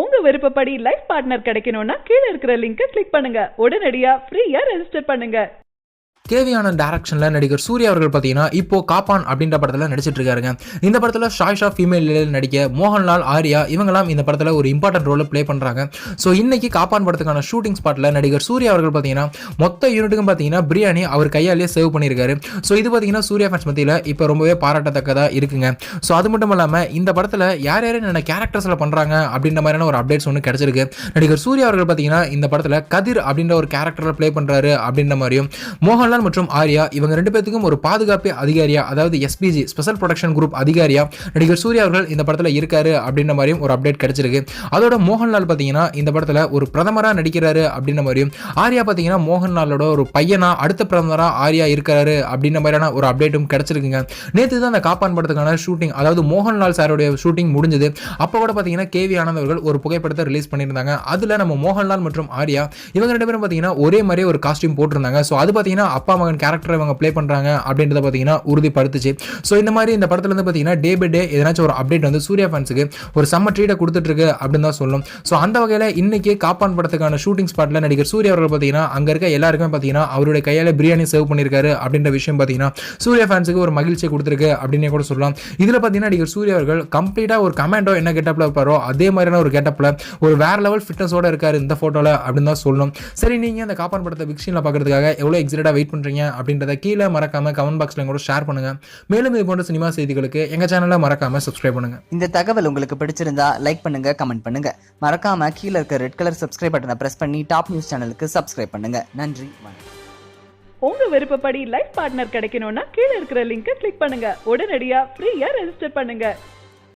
உங்க விருப்பப்படி life partner கிடைக்கணும்னா கீழ இருக்கிற லிங்கை கிளிக் பண்ணுங்க. உடனடியா ஃப்ரீயா ரெஜிஸ்டர் பண்ணுங்க. கேவி ஆனந்த் டைரக்ஷனில் நடிகர் சூர்யா அவர்கள் பார்த்தீங்கன்னா இப்போ காப்பான் அப்படின்ற படத்தில் நடிச்சிட்டு இருக்காருங்க. இந்த படத்தில் ஷாய்ஷா ஃபீமேல் நடிக்க மோகன்லால், ஆர்யா இவங்கெல்லாம் இந்த படத்தில் ஒரு இம்பார்ட்டன்ட் ரோலை ப்ளே பண்ணுறாங்க. ஸோ இன்னைக்கு காப்பான் படத்துக்கான ஷூட்டிங் ஸ்பாட்டில் நடிகர் சூர்யா அவர்கள் பார்த்தீங்கன்னா மொத்த யூனிட்டுக்கும் பார்த்தீங்கன்னா பிரியாணி அவர் கையாலேயே சேவ் பண்ணியிருக்காரு. ஸோ இது பார்த்தீங்கன்னா சூர்யா ஃபேன்ஸ் மத்தியில் இப்போ ரொம்பவே பாராட்டத்தக்கதாக இருக்குங்க. ஸோ அது மட்டும் இல்லாமல் இந்த படத்தில் யார் யாரும் என்ன கேரக்டர்ஸில் பண்ணுறாங்க அப்படின்ற மாதிரியான ஒரு அப்டேட்ஸ் ஒன்று கிடைச்சிருக்கு. நடிகர் சூர்யா அவர்கள் பார்த்தீங்கன்னா இந்த படத்தில் கதிர் அப்படின்ற ஒரு கேரக்டரில் ப்ளே பண்ணுறாரு அப்படின்ற மாதிரியும், மோகன்லால் மற்றும் ஆர்யா இவங்க ரெண்டு பேருக்கும் ஒரு பாதுகாப்பு அதிகாரியா, அதாவது எஸ்பிஜி ஸ்பெஷல் ப்ரொடெக்ஷன் குரூப் அதிகாரியா நடிகர் சூர்யா அவர்கள் இந்த படத்தில் இருக்காரு அப்படின்ற மாதிரியும் ஒரு அப்டேட் கிடைச்சிருக்கு. அதோட மோகன்லால் பார்த்தீங்கன்னா இந்த படத்தில் ஒரு பிரதமராக நடிக்கிறாரு அப்படின்ற மாதிரியும், ஆர்யா பார்த்தீங்கன்னா மோகன்லாலோட ஒரு பையனா அடுத்த பிரதமராக ஆர்யா இருக்காரு அப்படின்ற மாதிரியான ஒரு அப்டேட்டும் கிடைச்சிருக்குங்க. நேற்று தான் அந்த காப்பான் படத்துக்கான ஷூட்டிங், அதாவது மோகன்லால் சாரோடைய ஷூட்டிங் முடிஞ்சது. அப்போ கூட பார்த்தீங்கன்னா கேவி ஆனந்த் அவர்கள் ஒரு புகைப்படத்தை ரிலீஸ் பண்ணியிருந்தாங்க. அதில் நம்ம மோகன்லால் மற்றும் ஆர்யா இவங்க ரெண்டு பேரும் பார்த்தீங்கன்னா ஒரே மாதிரியே ஒரு காஸ்டியூம் போட்டிருந்தாங்க. ஸோ அது பார்த்தீங்கன்னா அப்பா மகன் கேரக்டரை இவங்க ப்ளே பண்ணுறாங்க அப்படின்றத பார்த்தீங்கன்னா உறுதிப்படுத்துச்சு. ஸோ இந்த மாதிரி இந்த படத்துல இருந்து பார்த்தீங்கன்னா டே பை டே எதனாச்சும் ஒரு அப்டேட் வந்து சூர்யா ஃபேன்ஸுக்கு ஒரு செம்ம ட்ரீட்டை கொடுத்துட்டு இருக்கு அப்படின்னு தான் சொல்லணும். ஸோ அந்த வகையில் இன்னைக்கு காப்பான் படத்துக்கான ஷூட்டிங் ஸ்பாட்டில் நடிகர் சூர்யா அவர்கள் பார்த்தீங்கன்னா அங்கே இருக்க எல்லாருக்குமே பார்த்தீங்கன்னா அவருடைய கையால் பிரியாணி சர்வ் பண்ணியிருக்காரு அப்படின்ற விஷயம் பார்த்தீங்கன்னா சூர்யா ஃபேன்ஸுக்கு ஒரு மகிழ்ச்சியை கொடுத்துருக்கு அப்படின்னே கூட சொல்லலாம். இதில் பார்த்தீங்கன்னா நடிகர் சூர்யா அவர்கள் கம்ப்ளீட்டாக ஒரு கமாண்டோ என்ன கெட்டப்பில் இருப்பாரோ அதே மாதிரியான ஒரு கெட்டப்பில் ஒரு வேற லெவல் ஃபிட்னஸோட இருக்காரு இந்த ஃபோட்டோவில் அப்படின்னு தான் சொல்லணும். சரி, நீங்கள் அந்த காப்பான் படத்தை பிக்ஷனில் பார்க்கறதுக்காக எவ்வளோ எக்ஸைட்டடாக வெயிட் பண்ணுறீங்க அப்படின்றத கீழே மறக்காம கமெண்ட் பாக்ஸ்ல கூட ஷேர் பண்ணுங்க. மேலும் இது போன்ற சினிமா செய்திகளுக்கு எங்க சேனலை மறக்காம சப்ஸ்கிரைப் பண்ணுங்க. இந்த தகவல் உங்களுக்கு பிடிச்சிருந்தா லைக் பண்ணுங்க, கமெண்ட் பண்ணுங்க. மறக்காம கீழே இருக்க ரெட் கலர் சப்ஸ்கிரைப் பட்டனை பிரஸ் பண்ணி டாப் நியூஸ் சேனலுக்கு சப்ஸ்கிரைப் பண்ணுங்க. நன்றி. உங்க விருப்பப்படி லைஃப் பார்ட்னர் கிடைக்கணும்னா கீழ இருக்கிற லிங்கை கிளிக் பண்ணுங்க. உடனடியா ஃப்ரீயா ரெஜிஸ்டர் பண்ணுங்க.